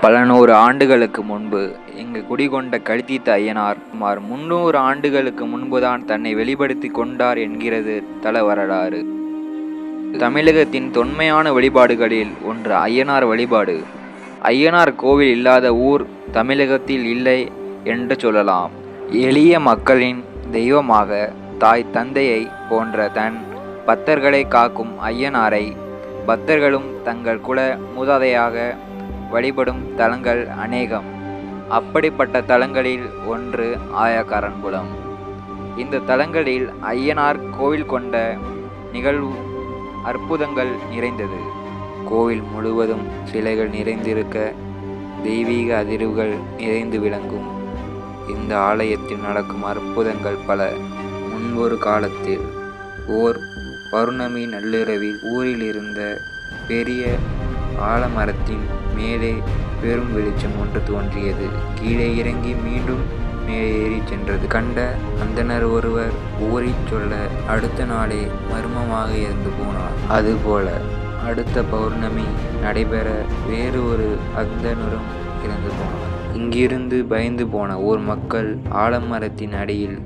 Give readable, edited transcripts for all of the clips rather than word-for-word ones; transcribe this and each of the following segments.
பல நூறு ஆண்டுகளுக்கு முன்பு இங்கு குடிகொண்ட கழுத்தீத்த ஐயனார் சுமார் 300 ஆண்டுகளுக்கு முன்புதான் தன்னை வெளிப்படுத்தி கொண்டார் என்கிறது தல வரலாறு. தமிழகத்தின் தொன்மையான வழிபாடுகளில் ஒன்று ஐயனார் வழிபாடு. ஐயனார் கோவில் இல்லாத ஊர் தமிழகத்தில் இல்லை என்று சொல்லலாம். எளிய மக்களின் தெய்வமாக தாய் தந்தையை போன்ற தன் பக்தர்களை காக்கும் ஐயனாரை பக்தர்களும் தங்கள் குல மூதாதையாக வழிபடும் தலங்கள் அநேகம். அப்படிப்பட்ட தலங்களில் ஒன்று ஆயக்காரன்குளம். இந்த தலங்களில் ஐயனார் கோவில் கொண்ட நிகழ்வு அற்புதங்கள் நிறைந்தது. கோவில் முழுவதும் சிலைகள் நிறைந்திருக்க தெய்வீக அதிர்வுகள் நிறைந்து விளங்கும். இந்த ஆலயத்தில் நடக்கும் அற்புதங்கள் பல. முன்பொரு காலத்தில் ஓர் பௌர்ணமி நள்ளிரவில் ஊரில் இருந்த பெரிய ஆலமரத்தின் மேலே பெரும் வெளிச்சம் ஒன்று தோன்றியது. கீழே இறங்கி மீண்டும் மேலே ஏறி சென்றது. கண்ட அந்தணர் ஒருவர் ஊரில் சொல்ல அடுத்த நாளே மர்மமாக இறந்து போனார். அதுபோல அடுத்த பௌர்ணமி நடைபெற வேறு ஒரு அந்தணரும் இறந்து போனார். இங்கிருந்து பயந்து போன ஊர் மக்கள் ஆலமரத்தின் அடியில்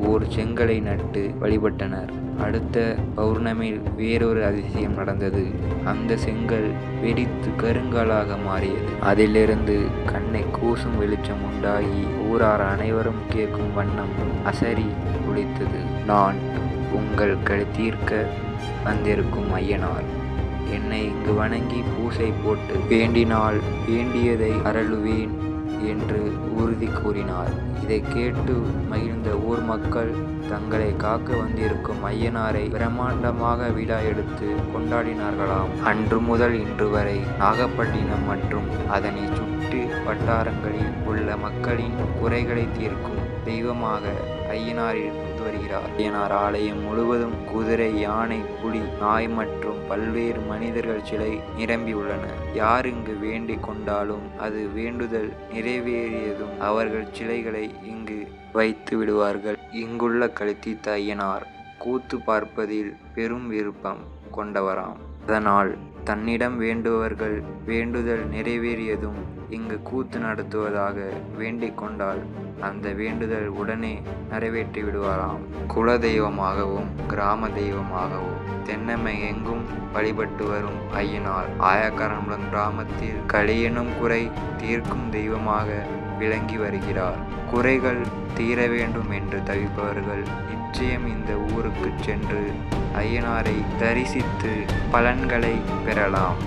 ஓர் செங்கலை நட்டு வழிபட்டனர். அடுத்த பௌர்ணமியில் வேறொரு அதிசயம் நடந்தது. அந்த செங்கல் வெடித்து கருங்கலாக மாறியது. அதிலிருந்து கண்ணை கூசும் வெளிச்சம் உண்டாகி ஊரார் அனைவரும் கேட்கும் வண்ணம் அசரி ஒலித்தது. நான் உங்கள் கழுத்தீர்க்க வந்திருக்கும் ஐயனார். என்னை இங்கு வணங்கி பூசை போட்டு வேண்டினால் வேண்டியதை அருளுவேன் என்று உறுதி கூறினார். இதை கேட்டு மகிழ்ந்த ஊர் மக்கள் தங்களை காக்க வந்திருக்கும் ஐயனாரை பிரம்மாண்டமாக விழா எடுத்து கொண்டாடினார்களாம். அன்று முதல் இன்று வரை நாகப்பட்டினம் மற்றும் அதனை சுற்றி வட்டாரங்களில் உள்ள மக்களின் குறைகளை தீர்க்கும் தெய்வமாக ஐயனார் இருந்து வருகிறார். ஐயனார் ஆலயம் முழுவதும் குதிரை, யானை, புலி, நாய் மற்றும் பல்வேறு மனிதர்கள் சிலை நிரம்பி உள்ளன. யார் இங்கு வேண்டிக் கொண்டாலும் அது வேண்டுதல் நிறைவேறியதும் அவர்கள் சிலைகளை இங்கு வைத்து விடுவார்கள். இங்குள்ள கழுத்தீத்த ஐயனார் கூத்து பார்ப்பதில் பெரும் விருப்பம் கொண்டவராம். அதனால் தன்னிடம் வேண்டுபவர்கள் வேண்டுதல் நிறைவேறியதும் இங்கு கூத்து நடத்துவதாக வேண்டிக் கொண்டால் அந்த வேண்டுதல் உடனே நிறைவேற்றி விடுவாராம். குல தெய்வமாகவும் கிராம தெய்வமாகவும் தென்னமை எங்கும் வழிபட்டு வரும் ஐயனார் ஆயக்காரன்குளம் கிராமத்தில் களியெனும் குறை தீர்க்கும் தெய்வமாக விளங்கி வருகிறார். குறைகள் தீர வேண்டும் என்று தவிப்பவர்கள் நிச்சயம் இந்த ஊருக்கு சென்று ஐயனாரை தரிசித்து பலன்களை பெறலாம்.